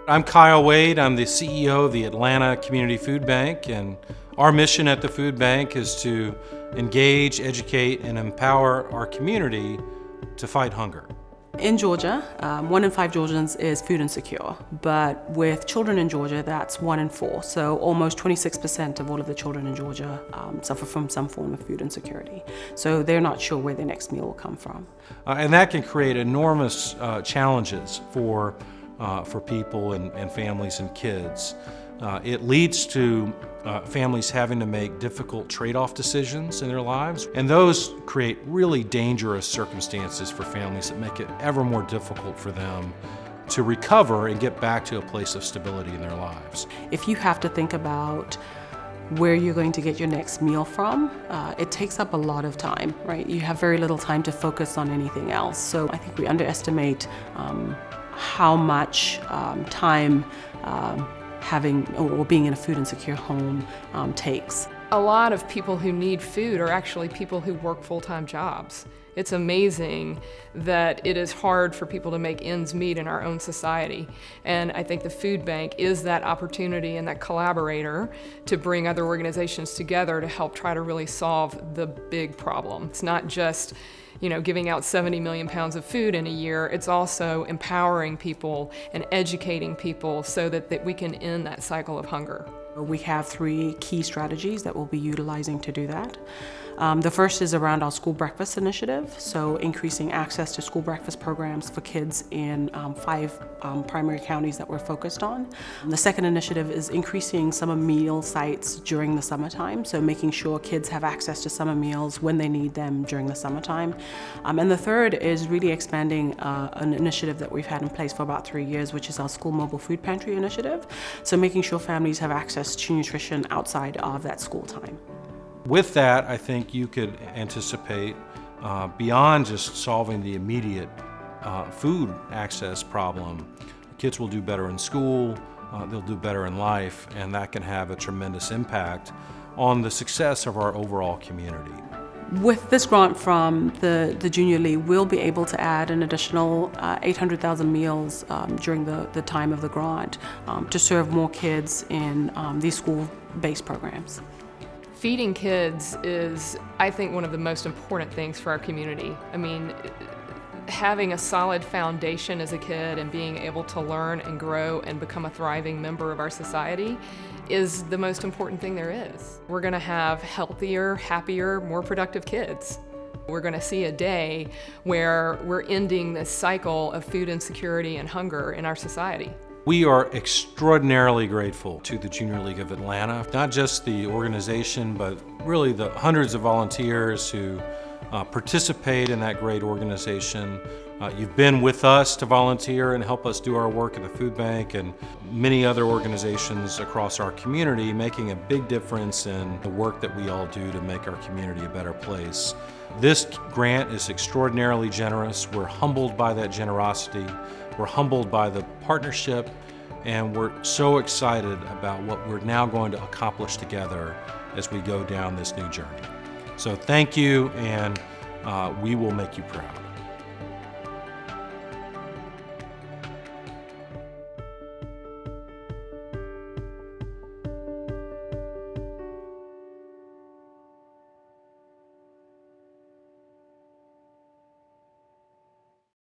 I'm Kyle Wade. I'm the CEO of the Atlanta Community Food Bank, and our mission at the food bank is to engage, educate, and empower our community to fight hunger. In Georgia, 1 in 5 Georgians is food insecure, but with children in Georgia, that's 1 in 4. So almost 26% of all of the children in Georgia suffer from some form of food insecurity. So they're not sure where their next meal will come from. And that can create enormous challenges for people and families and kids. It leads to families having to make difficult trade-off decisions in their lives, and those create really dangerous circumstances for families that make it ever more difficult for them to recover and get back to a place of stability in their lives. If you have to think about where you're going to get your next meal from, it takes up a lot of time, right? You have very little time to focus on anything else. So I think we underestimate how much time having or being in a food insecure home takes. A lot of people who need food are actually people who work full-time jobs. It's amazing that it is hard for people to make ends meet in our own society. And I think the food bank is that opportunity and that collaborator to bring other organizations together to help try to really solve the big problem. It's not just giving out 70 million pounds of food in a year, it's also empowering people and educating people so that we can end that cycle of hunger. We have 3 key strategies that we'll be utilizing to do that. The first is around our school breakfast initiative, so increasing access to school breakfast programs for kids in 5 primary counties that we're focused on. The second initiative is increasing summer meal sites during the summertime, so making sure kids have access to summer meals when they need them during the summertime. And the third is really expanding an initiative that we've had in place for about 3 years, which is our School Mobile Food Pantry initiative, so making sure families have access to nutrition outside of that school time. With that, I think you could anticipate beyond just solving the immediate food access problem. Kids will do better in school, they'll do better in life, and that can have a tremendous impact on the success of our overall community. With this grant from the Junior League, we'll be able to add an additional 800,000 meals during the time of the grant to serve more kids in these school-based programs. Feeding kids is, I think, one of the most important things for our community. I mean, having a solid foundation as a kid and being able to learn and grow and become a thriving member of our society is the most important thing there is. We're going to have healthier, happier, more productive kids. We're going to see a day where we're ending this cycle of food insecurity and hunger in our society. We are extraordinarily grateful to the Junior League of Atlanta, not just the organization, but really the hundreds of volunteers who participate in that great organization. You've been with us to volunteer and help us do our work at the food bank and many other organizations across our community, making a big difference in the work that we all do to make our community a better place. This grant is extraordinarily generous. We're humbled by that generosity. We're humbled by the partnership, and we're so excited about what we're now going to accomplish together as we go down this new journey. So thank you, and we will make you proud.